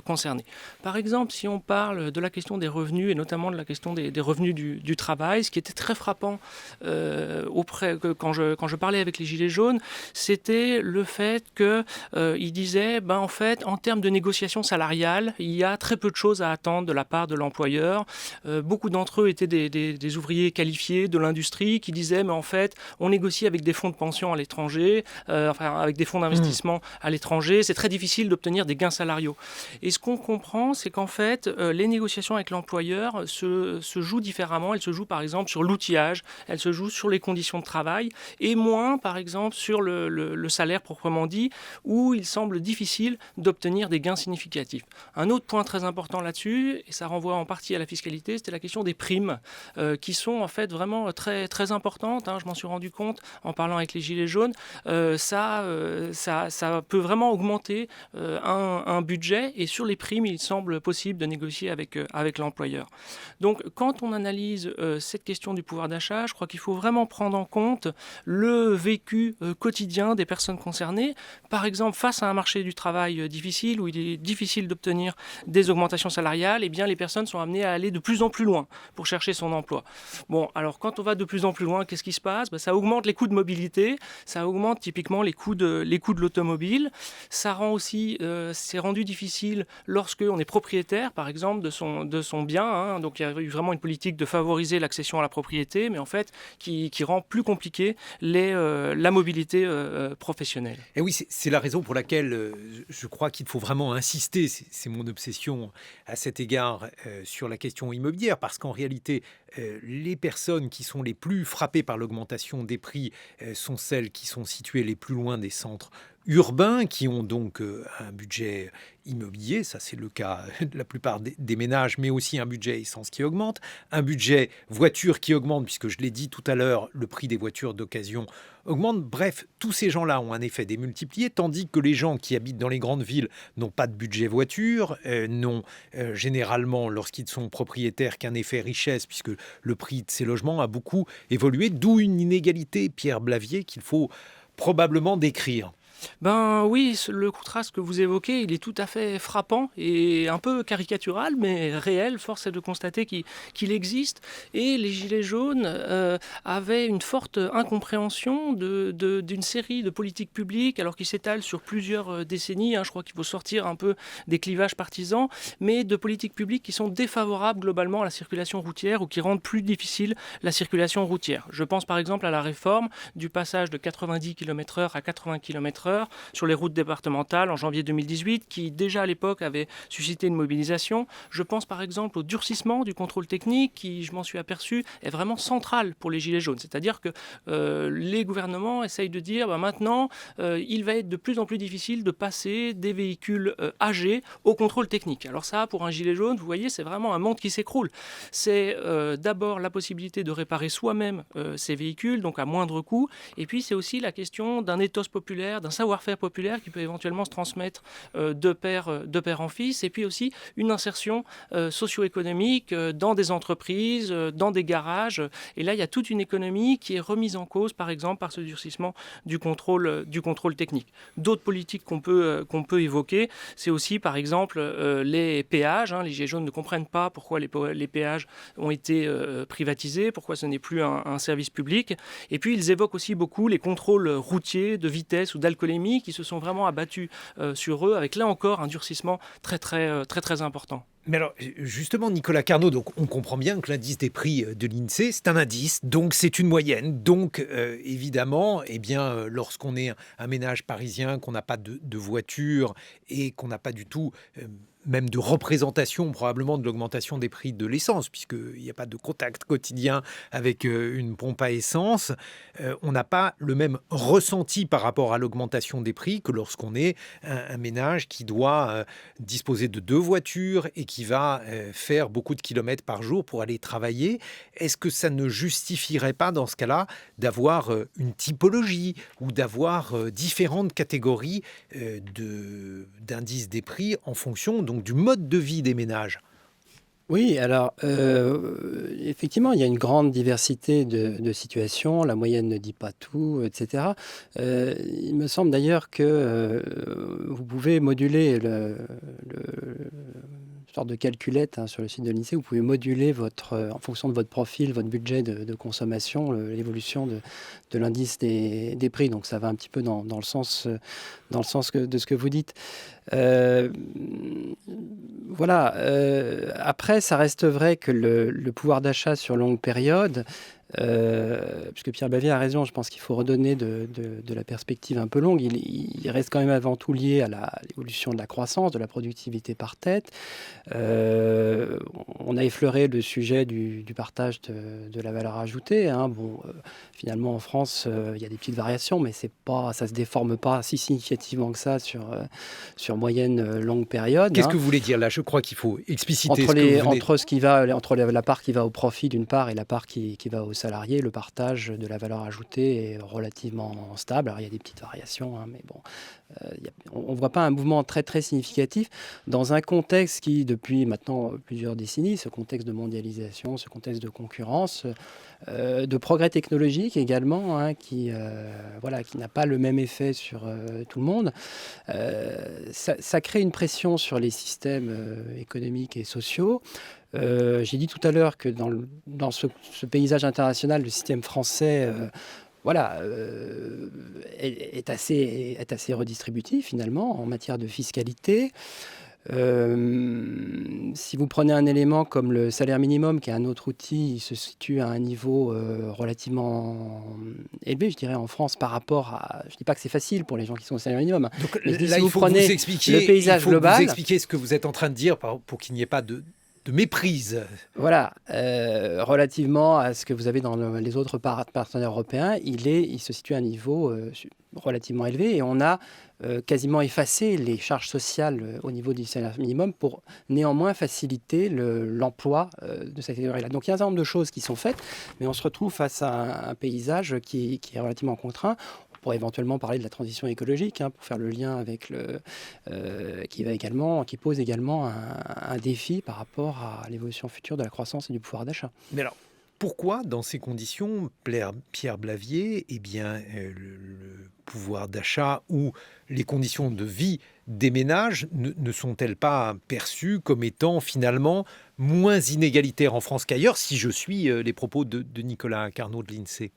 concernées. Par exemple, si on parle de la question des revenus, et notamment de la question des revenus du travail, ce qui était très frappant quand je parlais avec les Gilets jaunes, c'était le fait qu'il disait, en fait, en termes de négociation salariale, il y a très peu de choses à attendre de la part de l'employeur. Beaucoup d'entre eux étaient des ouvriers qualifiés de l'industrie qui disaient, mais en fait, on négocie avec des fonds de pension à l'étranger, avec des fonds d'investissement à l'étranger. C'est très difficile d'obtenir des gains salariaux. Et ce qu'on comprend, c'est qu'en fait, les négociations avec l'employeur se jouent différemment. Elles se jouent, par exemple, sur l'outillage, elles se jouent sur les conditions de travail, et moins, par exemple, sur le salaire proprement dit, où il semble difficile d'obtenir des gains significatifs. Un autre point très important là-dessus, et ça renvoie en partie à la fiscalité, c'était la question des primes, qui sont en fait vraiment très, très importantes. Je m'en suis rendu compte en parlant avec les Gilets jaunes. Ça peut vraiment augmenter un budget, et sur les primes, il semble possible de négocier avec l'employeur. Donc, quand on analyse cette question du pouvoir d'achat, je crois qu'il faut vraiment prendre en compte le vécu quotidien des personnes concernées. Par exemple, face à un marché du travail difficile, où il est difficile d'obtenir des augmentations salariales, eh bien, les personnes sont amenées à aller de plus en plus loin pour chercher son emploi. Bon, alors quand on va de plus en plus loin, qu'est-ce qui se passe ? Ça augmente les coûts de mobilité, ça augmente typiquement les coûts de l'automobile. Ça rend aussi, c'est rendu difficile lorsque on est propriétaire, par exemple, de son bien. Donc il y a eu vraiment une politique de favoriser l'accession à la propriété, mais en fait qui rend plus compliqué la mobilité professionnelle. Et oui, c'est la raison pour laquelle je crois qu'il faut vraiment insister, c'est mon obsession à cet égard, sur la question immobilière, parce qu'en réalité, les personnes qui sont les plus frappées par l'augmentation des prix sont celles qui sont situées les plus loin des centres urbains, qui ont donc un budget immobilier, ça c'est le cas de la plupart des ménages, mais aussi un budget essence qui augmente, un budget voiture qui augmente, puisque je l'ai dit tout à l'heure, le prix des voitures d'occasion augmente. Bref, tous ces gens-là ont un effet démultiplié, tandis que les gens qui habitent dans les grandes villes n'ont pas de budget voiture, n'ont généralement, lorsqu'ils sont propriétaires, qu'un effet richesse, puisque le prix de ces logements a beaucoup évolué, d'où une inégalité, Pierre Blavier, qu'il faut probablement décrire. Oui, le contraste que vous évoquez, il est tout à fait frappant et un peu caricatural, mais réel. Force est de constater qu'il existe. Et les Gilets jaunes avaient une forte incompréhension d'une série de politiques publiques, alors qui s'étalent sur plusieurs décennies. Je crois qu'il faut sortir un peu des clivages partisans, mais de politiques publiques qui sont défavorables globalement à la circulation routière ou qui rendent plus difficile la circulation routière. Je pense par exemple à la réforme du passage de 90 km/h à 80 km/h sur les routes départementales en janvier 2018, qui déjà à l'époque avait suscité une mobilisation. Je pense par exemple au durcissement du contrôle technique, qui, je m'en suis aperçu, est vraiment central pour les Gilets jaunes. C'est-à-dire que les gouvernements essayent de dire maintenant, il va être de plus en plus difficile de passer des véhicules âgés au contrôle technique. Alors ça, pour un Gilet jaune, vous voyez, c'est vraiment un monde qui s'écroule. C'est d'abord la possibilité de réparer soi-même ces véhicules, donc à moindre coût, et puis c'est aussi la question d'un ethos populaire, d'un savoir-faire populaire qui peut éventuellement se transmettre de père en fils, et puis aussi une insertion socio-économique dans des entreprises, dans des garages. Et là, il y a toute une économie qui est remise en cause, par exemple, par ce durcissement du contrôle technique. D'autres politiques qu'on peut évoquer, c'est aussi, par exemple, les péages. Les Gilets jaunes ne comprennent pas pourquoi les péages ont été privatisés, pourquoi ce n'est plus un service public. Et puis, ils évoquent aussi beaucoup les contrôles routiers de vitesse ou d'alcoolémie qui se sont vraiment abattus sur eux, avec là encore un durcissement très important. Mais alors, justement, Nicolas Carnot, donc on comprend bien que l'indice des prix de l'INSEE, c'est un indice, donc c'est une moyenne. Donc, évidemment, lorsqu'on est un ménage parisien, qu'on n'a pas de voiture et qu'on n'a pas du tout même de représentation probablement de l'augmentation des prix de l'essence, puisqu'il n'y a pas de contact quotidien avec une pompe à essence. On n'a pas le même ressenti par rapport à l'augmentation des prix que lorsqu'on est un ménage qui doit disposer de 2 voitures et qui va faire beaucoup de kilomètres par jour pour aller travailler. Est-ce que ça ne justifierait pas dans ce cas-là d'avoir une typologie ou d'avoir différentes catégories d'indices des prix en fonction donc du mode de vie des ménages? Oui, alors effectivement, il y a une grande diversité de situations. La moyenne ne dit pas tout, etc. Il me semble d'ailleurs que vous pouvez moduler sorte de calculette sur le site de l'INSEE. Vous pouvez moduler en fonction de votre profil, votre budget de consommation, l'évolution de l'indice des prix. Donc ça va un petit peu dans le sens de ce que vous dites. Voilà. Après, ça reste vrai que le pouvoir d'achat sur longue période, puisque Pierre Blavier a raison, je pense qu'il faut redonner de la perspective un peu longue. Il reste quand même avant tout lié à l'évolution de la croissance, de la productivité par tête. On a effleuré le sujet du partage de la valeur ajoutée. Finalement, en France, il y a des petites variations, mais ça ne se déforme pas si significativement que ça sur moyenne longue période. Qu'est-ce que vous voulez dire là? Je crois qu'il faut expliciter entre la part qui va au profit d'une part et la part qui va aux salariés. Le partage de la valeur ajoutée est relativement stable. Alors, il y a des petites variations, mais bon, on ne voit pas un mouvement très, très significatif dans un contexte qui, depuis maintenant plusieurs décennies, ce contexte de mondialisation, ce contexte de concurrence, de progrès technologique également, qui n'a pas le même effet sur tout le monde. Ça crée une pression sur les systèmes économiques et sociaux. J'ai dit tout à l'heure que dans ce paysage international, le système français est assez redistributif finalement en matière de fiscalité. Si vous prenez un élément comme le salaire minimum, qui est un autre outil, il se situe à un niveau relativement élevé, je dirais, en France par rapport à... Je ne dis pas que c'est facile pour les gens qui sont au salaire minimum. Donc mais là, si il faut vous expliquer, le paysage global, vous expliquer ce que vous êtes en train de dire pour qu'il n'y ait pas de méprise. Voilà, relativement à ce que vous avez dans les autres partenaires européens, il se situe à un niveau relativement élevé et on a quasiment effacé les charges sociales au niveau du salaire minimum pour néanmoins faciliter l'emploi de cette catégorie-là. Donc il y a un certain nombre de choses qui sont faites, mais on se retrouve face à un paysage qui est relativement contraint. On pourrait éventuellement parler de la transition écologique pour faire le lien avec qui pose également un défi par rapport à l'évolution future de la croissance et du pouvoir d'achat. Mais alors, pourquoi, dans ces conditions, Pierre Blavier, le pouvoir d'achat ou les conditions de vie des ménages ne sont-elles pas perçues comme étant finalement moins inégalitaires en France qu'ailleurs, si je suis les propos de Nicolas Carnot de l'INSEE?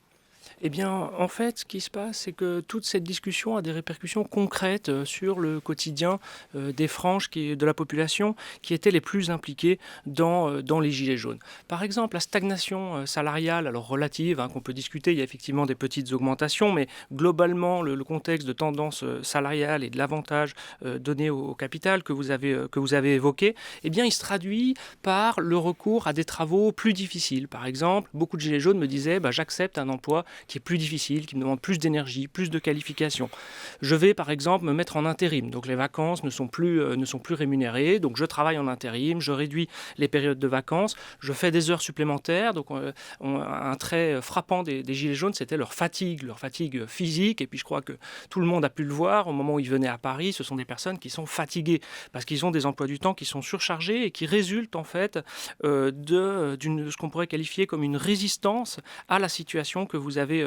Eh bien, en fait, ce qui se passe, c'est que toute cette discussion a des répercussions concrètes sur le quotidien des franges de la population qui étaient les plus impliquées dans les gilets jaunes. Par exemple, la stagnation salariale, alors relative, qu'on peut discuter, il y a effectivement des petites augmentations, mais globalement, le contexte de tendance salariale et de l'avantage donné au capital que vous avez évoqué, eh bien, il se traduit par le recours à des travaux plus difficiles. Par exemple, beaucoup de gilets jaunes me disaient j'accepte un emploi qui est plus difficile, qui me demande plus d'énergie, plus de qualification. Je vais par exemple me mettre en intérim, donc les vacances ne sont plus rémunérées, donc je travaille en intérim, je réduis les périodes de vacances, je fais des heures supplémentaires, donc un trait frappant des gilets jaunes, c'était leur fatigue physique, et puis je crois que tout le monde a pu le voir au moment où ils venaient à Paris, ce sont des personnes qui sont fatiguées, parce qu'ils ont des emplois du temps qui sont surchargés et qui résultent en fait de ce qu'on pourrait qualifier comme une résistance à la situation que vous avez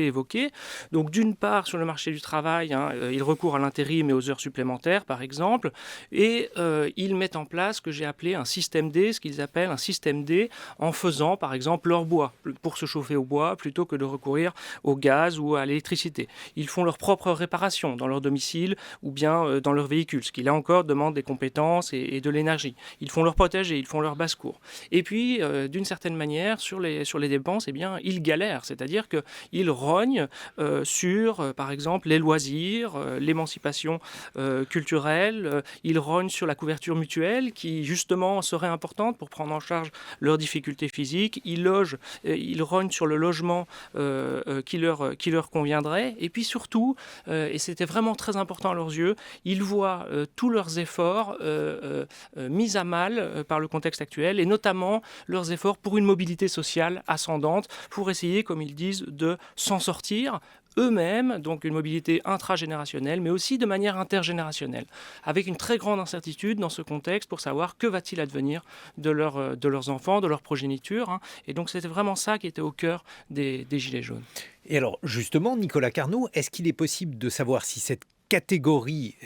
évoqué. Donc d'une part, sur le marché du travail, ils recourent à l'intérim et aux heures supplémentaires, par exemple, et ils mettent en place ce que j'ai appelé un système D, ce qu'ils appellent un système D, en faisant, par exemple, leur bois, pour se chauffer au bois, plutôt que de recourir au gaz ou à l'électricité. Ils font leur propre réparation dans leur domicile ou bien dans leur véhicule, ce qui là encore demande des compétences et de l'énergie. Ils font leur potager, ils font leur basse-cour. Et puis, d'une certaine manière, sur les dépenses, eh bien, ils galèrent, c'est-à-dire que il rogne sur, par exemple, les loisirs, l'émancipation culturelle, il rogne sur la couverture mutuelle qui, justement, serait importante pour prendre en charge leurs difficultés physiques. Il rogne sur le logement qui leur conviendrait. Et puis surtout, et c'était vraiment très important à leurs yeux, ils voient tous leurs efforts mis à mal par le contexte actuel, et notamment leurs efforts pour une mobilité sociale ascendante, pour essayer, comme ils disent, de s'en sortir eux-mêmes, donc une mobilité intragénérationnelle, mais aussi de manière intergénérationnelle, avec une très grande incertitude dans ce contexte pour savoir que va-t-il advenir de leurs enfants, de leur progéniture. Et donc c'était vraiment ça qui était au cœur des Gilets jaunes. Et alors justement, Nicolas Carnot, est-ce qu'il est possible de savoir si cette catégorie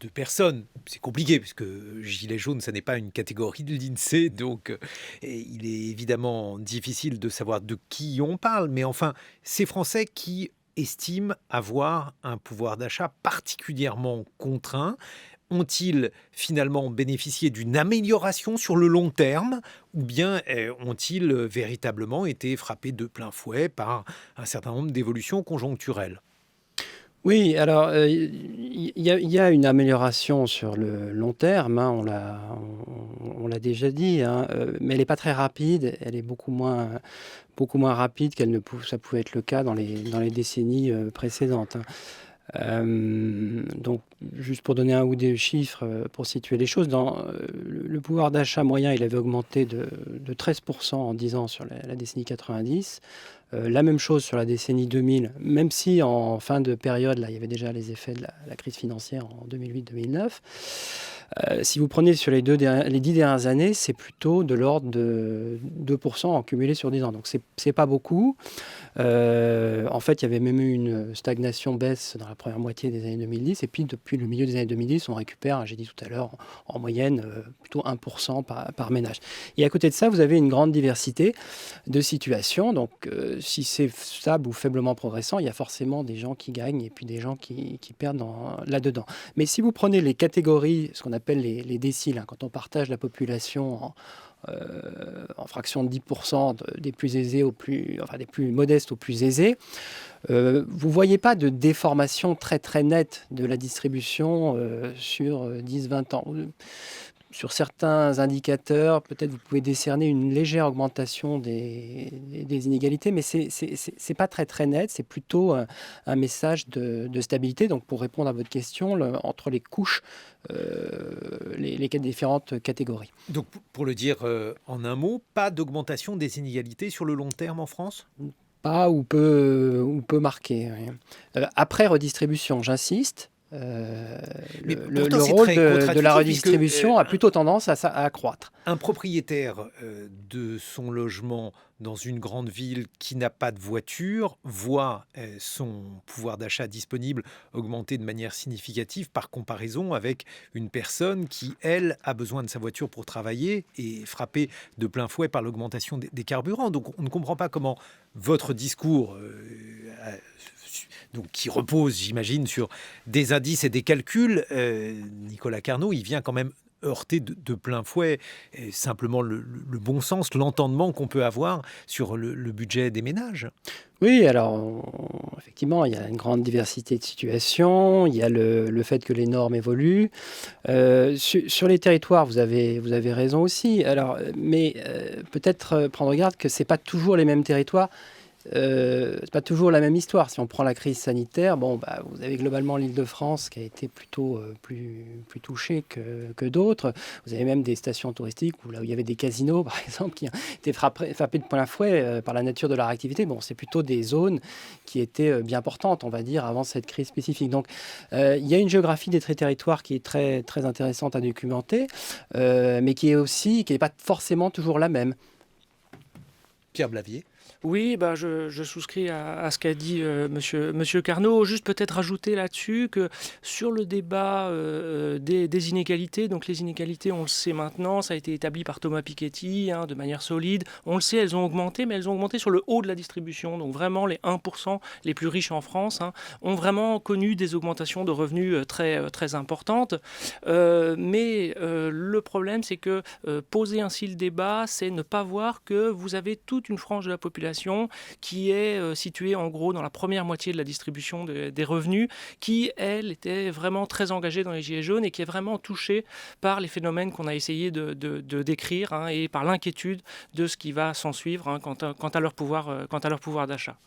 de personnes, c'est compliqué puisque Gilets jaunes, ça n'est pas une catégorie de l'INSEE, donc il est évidemment difficile de savoir de qui on parle, mais enfin, ces Français qui estiment avoir un pouvoir d'achat particulièrement contraint, ont-ils finalement bénéficié d'une amélioration sur le long terme ou bien ont-ils véritablement été frappés de plein fouet par un certain nombre d'évolutions conjoncturelles ? Oui, alors il y a une amélioration sur le long terme, hein, on l'a déjà dit, hein, mais elle n'est pas très rapide, elle est beaucoup moins rapide ça pouvait être le cas dans les décennies précédentes, hein. Donc, juste pour donner un ou deux chiffres, pour situer les choses, le pouvoir d'achat moyen, il avait augmenté de 13% en 10 ans sur la décennie 90. La même chose sur la décennie 2000, même si en fin de période, là, il y avait déjà les effets de la crise financière en 2008-2009. Si vous prenez sur les 10 dernières années, c'est plutôt de l'ordre de 2% en cumulé sur 10 ans. Donc, c'est pas beaucoup. En fait, il y avait même eu une stagnation-baisse dans la première moitié des années 2010. Et puis, depuis le milieu des années 2010, on récupère, j'ai dit tout à l'heure, en moyenne, plutôt 1% par ménage. Et à côté de ça, vous avez une grande diversité de situations. Donc, si c'est stable ou faiblement progressant, il y a forcément des gens qui gagnent et puis des gens qui perdent là-dedans. Mais si vous prenez les catégories, ce qu'on appelle les déciles, hein, quand on partage la population en fraction de 10% des plus aisés des plus modestes aux plus aisés, vous ne voyez pas de déformation très très nette de la distribution sur 10-20 ans. Sur certains indicateurs, peut-être vous pouvez décerner une légère augmentation des inégalités, mais c'est pas très très net, c'est plutôt un message de stabilité. Donc pour répondre à votre question, entre les couches, les différentes catégories. Donc pour le dire en un mot, pas d'augmentation des inégalités sur le long terme en France ? Pas ou peu marqué. Oui. Après redistribution, j'insiste. Le rôle de la redistribution a plutôt tendance à accroître. Un propriétaire de son logement dans une grande ville qui n'a pas de voiture voit son pouvoir d'achat disponible augmenter de manière significative par comparaison avec une personne qui, elle, a besoin de sa voiture pour travailler et est frappée de plein fouet par l'augmentation des carburants. Donc on ne comprend pas comment votre discours donc qui repose, j'imagine, sur des indices et des calculs, Nicolas Carnot, il vient quand même heurter de plein fouet simplement le bon sens, l'entendement qu'on peut avoir sur le budget des ménages. Oui, alors effectivement, il y a une grande diversité de situations, il y a le fait que les normes évoluent. Sur les territoires, vous avez raison aussi. Alors, mais peut-être prendre garde que ce n'est pas toujours les mêmes territoires. C'est pas toujours la même histoire. Si on prend la crise sanitaire, vous avez globalement l'Île-de-France qui a été plutôt plus touchée que d'autres. Vous avez même des stations touristiques où il y avait des casinos, par exemple, qui étaient frappés de plein fouet par la nature de leur activité. Bon, c'est plutôt des zones qui étaient bien portantes, on va dire, avant cette crise spécifique. Donc, il y a une géographie des territoires qui est très, très intéressante à documenter, mais qui n'est pas forcément toujours la même. Pierre Blavier. Oui, je souscris à ce qu'a dit monsieur Carnot. Juste peut-être rajouter là-dessus que sur le débat des inégalités, donc les inégalités, on le sait maintenant, ça a été établi par Thomas Piketty de manière solide. On le sait, elles ont augmenté, mais elles ont augmenté sur le haut de la distribution. Donc vraiment, les 1% les plus riches en France ont vraiment connu des augmentations de revenus très, très importantes. Mais le problème, c'est que poser ainsi le débat, c'est ne pas voir que vous avez toute une frange de la population population qui est située en gros dans la première moitié de la distribution des revenus, qui, elle, était vraiment très engagée dans les Gilets jaunes et qui est vraiment touchée par les phénomènes qu'on a essayé de décrire, hein, et par l'inquiétude de ce qui va s'en suivre, hein, quant à leur pouvoir d'achat.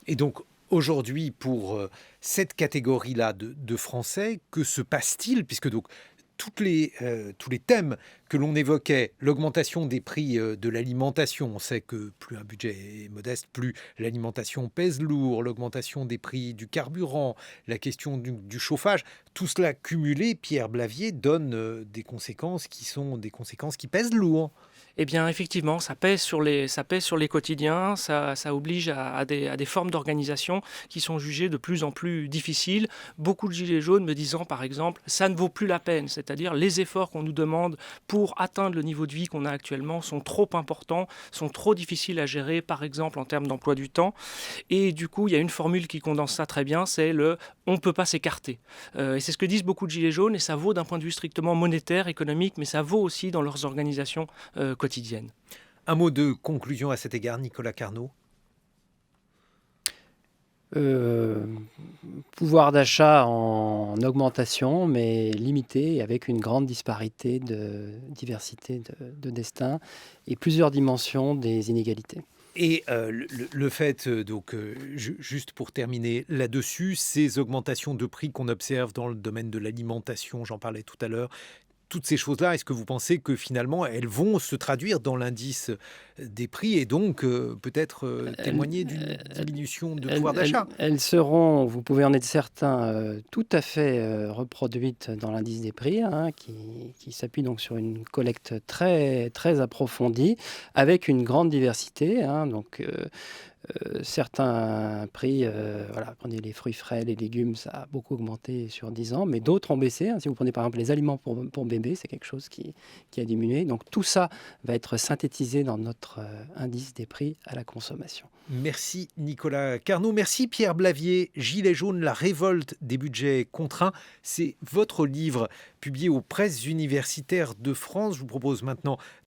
Et donc, aujourd'hui, pour cette catégorie-là de Français, que se passe-t-il? Puisque donc, tous les thèmes que l'on évoquait, l'augmentation des prix de l'alimentation, on sait que plus un budget est modeste, plus l'alimentation pèse lourd, l'augmentation des prix du carburant, la question du chauffage, tout cela cumulé, Pierre Blavier, donne des conséquences qui pèsent lourd. Eh bien, effectivement, ça pèse sur les quotidiens, ça oblige à des formes d'organisation qui sont jugées de plus en plus difficiles. Beaucoup de gilets jaunes me disant, par exemple, ça ne vaut plus la peine, c'est-à-dire les efforts qu'on nous demande pour atteindre le niveau de vie qu'on a actuellement sont trop importants, sont trop difficiles à gérer, par exemple en termes d'emploi du temps. Et du coup, il y a une formule qui condense ça très bien, c'est le « on ne peut pas s'écarter ». Et c'est ce que disent beaucoup de gilets jaunes, et ça vaut d'un point de vue strictement monétaire, économique, mais ça vaut aussi dans leurs organisations quotidienne. Un mot de conclusion à cet égard, Nicolas Carnot? Pouvoir d'achat en augmentation, mais limité, avec une grande diversité de destin et plusieurs dimensions des inégalités. Et le fait, juste pour terminer là-dessus, ces augmentations de prix qu'on observe dans le domaine de l'alimentation, j'en parlais tout à l'heure, toutes ces choses-là, est-ce que vous pensez que finalement, elles vont se traduire dans l'indice des prix et donc peut-être témoigner d'une diminution de pouvoir d'achat? Elles seront, vous pouvez en être certain, tout à fait reproduites dans l'indice des prix, hein, qui s'appuie donc sur une collecte très, très approfondie, avec une grande diversité, hein, certains prix, prenez les fruits frais, les légumes, ça a beaucoup augmenté sur 10 ans, mais d'autres ont baissé. Hein. Si vous prenez par exemple les aliments pour bébés, c'est quelque chose qui a diminué. Donc tout ça va être synthétisé dans notre indice des prix à la consommation. Merci Nicolas Carnot, merci Pierre Blavier. Gilets jaunes, la révolte des budgets contraints, c'est votre livre publié aux presses universitaires de France. Je vous propose maintenant